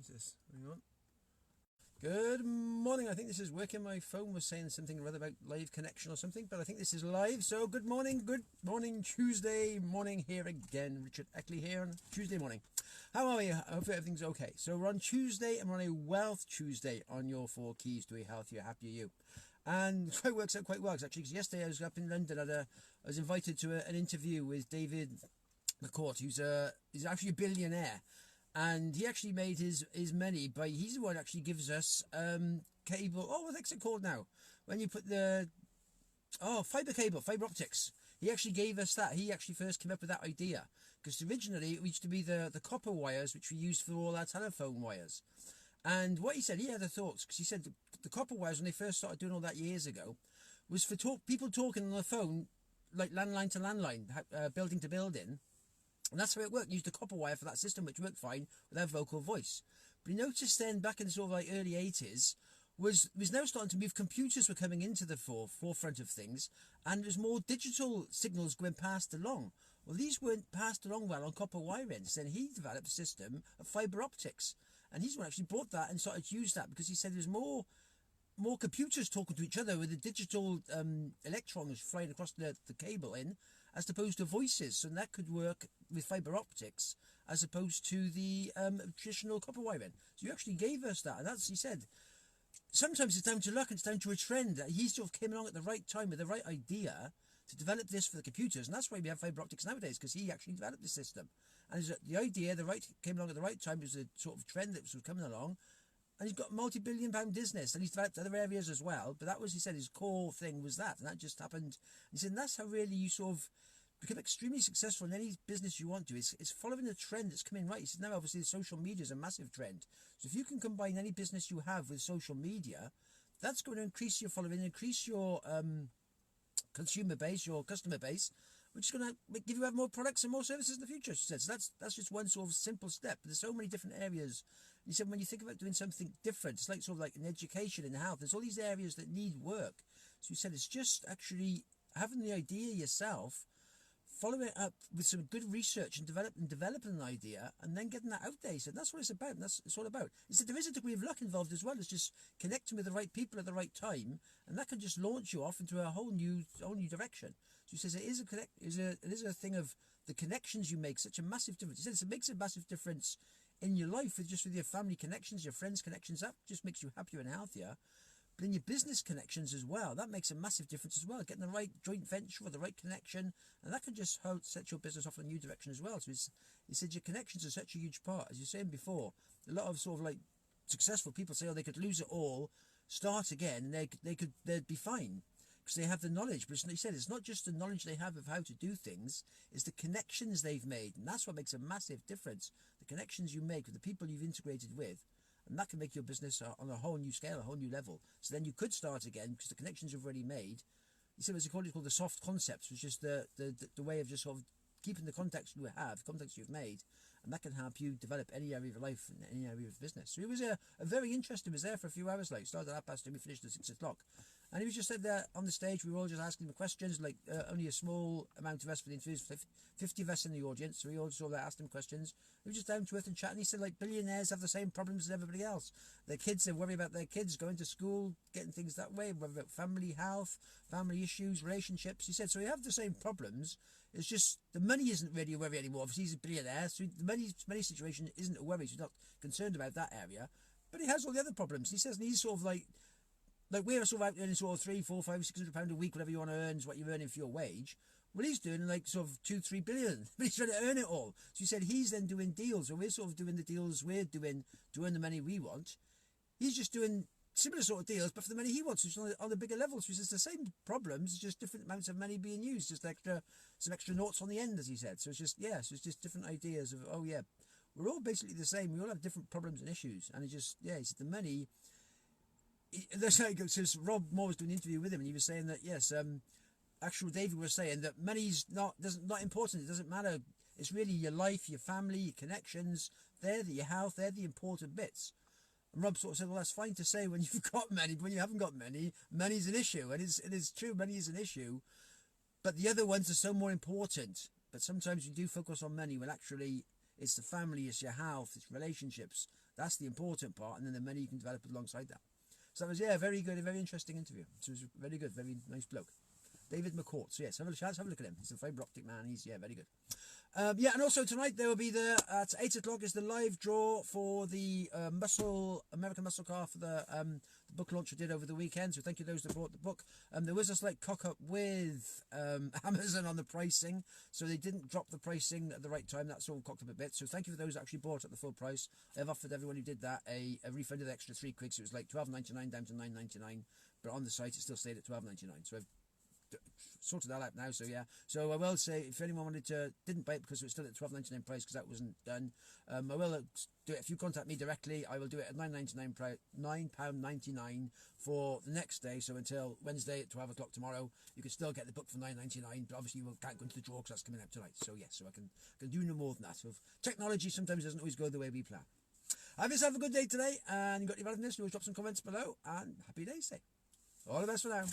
What's this? Hang on. Good morning. I think this is working. My phone was saying something rather about live connection or something, but I think this is live. So good morning, Tuesday morning here again. Richard Eckley here on Tuesday morning. How are you? I hope everything's okay. So we're on Tuesday and we're on a Wealth Tuesday on your 4 keys to a healthier, happier you. And it works out quite well, actually, because yesterday I was up in London. I was invited to an interview with David McCourt, he's actually a billionaire. And he actually made his money by, he's the one who actually gives us cable. Oh, what's it called now? When you put the, fiber optics. He actually gave us that. He actually first came up with that idea. Because originally it used to be the copper wires which we used for all our telephone wires. And what he said, he had a thought, because he said the copper wires, when they first started doing all that years ago, was for people talking on the phone, like landline to landline, building to building. And that's how it worked. You used the copper wire for that system, which worked fine without vocal voice. But he noticed then, back in the sort of like early 80s, was now starting to move. Computers were coming into the forefront of things, and there's more digital signals going passed along. Well, these weren't passed along well on copper wiring. So then he developed a system of fiber optics, and he's the one who actually bought that and started to use that, because he said there's more computers talking to each other with the digital electrons flying across the cable in, as opposed to voices. So that could work with fiber optics as opposed to the traditional copper wiring. So you actually gave us that, and that's, he said, sometimes it's down to luck, it's down to a trend. He sort of came along at the right time with the right idea to develop this for the computers, and that's why we have fiber optics nowadays, because he actually developed the system. And the idea, came along at the right time. It was a sort of trend that was coming along. And he's got a multi-billion-pound business, and he's developed other areas as well. But that was, he said, his core thing was that, and that just happened. He said, and that's how really you sort of become extremely successful in any business you want to. It's following the trend that's coming right. He said, now obviously social media is a massive trend. So if you can combine any business you have with social media, that's going to increase your following, increase your consumer base, your customer base, which is going to give you more products and more services in the future, she said. So that's just one sort of simple step. But there's so many different areas. And he said, when you think about doing something different, it's like sort of like in education and health, there's all these areas that need work. So he said, it's just actually having the idea yourself, following it up with some good research and developing an idea, and then getting that out there. He said, that's what it's about, and that's it's all about. He said, there is a degree of luck involved as well. It's just connecting with the right people at the right time, and that can just launch you off into a whole new direction. So he says, it is a thing of the connections you make, such a massive difference. He says it makes a massive difference in your life, with your family connections, your friends connections. That just makes you happier and healthier. But in your business connections as well, that makes a massive difference as well. Getting the right joint venture or the right connection, and that can just help set your business off in a new direction as well. So he said your connections are such a huge part. As you were saying before, a lot of sort of like successful people say, oh, they could lose it all, start again, and they'd be fine because they have the knowledge. But he said it's not just the knowledge they have of how to do things, it's the connections they've made, and that's what makes a massive difference. The connections you make with the people you've integrated with. And that can make your business on a whole new scale, a whole new level. So then you could start again because the connections you've already made. He said it's called the soft concepts, which is the way of just sort of keeping the contacts you've made, and that can help you develop any area of life and any area of business. So it was a very interesting. He was there for a few hours. Like started at 2:30, we finished at 6 o'clock. And he was just there on the stage. We were all just asking him questions, like only a small amount of us for the interviews, 50 of us in the audience. So we all sort of asked him questions. He was just down to earth and chatting. He said, like, billionaires have the same problems as everybody else. Their kids, they worry about their kids going to school, getting things that way, worry about family health, family issues, relationships. He said, so we have the same problems. It's just the money isn't really a worry anymore. Obviously, he's a billionaire, so the money situation isn't a worry. So he's not concerned about that area. But he has all the other problems. He says, and he's sort of like we're sort of out earning sort of £300, £400, £500, £600 a week, whatever you want to earn is what you're earning for your wage. Well, he's doing like sort of 2-3 billion, but he's trying to earn it all. So he said he's then doing deals, or we're sort of doing the deals we're doing to earn the money we want. He's just doing similar sort of deals, but for the money he wants, which is on a bigger level. So he says the same problems, it's just different amounts of money being used, just some extra noughts on the end, as he said. So it's just, so it's just different ideas of, we're all basically the same. We all have different problems and issues. And he just, he said the money. That's how it goes. So Rob Moore was doing an interview with him, and he was saying that actual David was saying that money's not important. It doesn't matter. It's really your life, your family, your connections. Your health. They're the important bits. And Rob sort of said, well, that's fine to say when you've got money, but when you haven't got money, money's an issue, and it is true. Money is an issue, but the other ones are so more important. But sometimes you do focus on money when actually it's the family, it's your health, it's relationships. That's the important part, and then the money you can develop alongside that. So that was, yeah, very good, a very interesting interview. So it was very good, very nice bloke. David McCourt. So yes, have a chance, have a look at him. He's a fibre optic man. He's, yeah, very good. Yeah, and also tonight there will be at 8 o'clock is the live draw for the American Muscle Car for the book launch I did over the weekend. So thank you to those that bought the book. There was a slight cock up with Amazon on the pricing, so they didn't drop the pricing at the right time. That's all cocked up a bit. So thank you for those that actually bought at the full price. I've offered everyone who did that a refund of the extra £3, so it was like $12.99 down to $9.99, but on the site it still stayed at $12.99. So I've sorted that out now, so yeah. So I will say, if anyone didn't buy it because it was still at $12.99 price because that wasn't done, I will do it. If you contact me directly, I will do it at £9.99 for the next day. So until Wednesday at 12 o'clock tomorrow, you can still get the book for $9.99, but obviously you can't go into the draw because that's coming out tonight. So yes, so I can do no more than that. So technology sometimes doesn't always go the way we plan. Have yourself a good day today, and you got your validness, you always drop some comments below, and happy days day. All the best for now.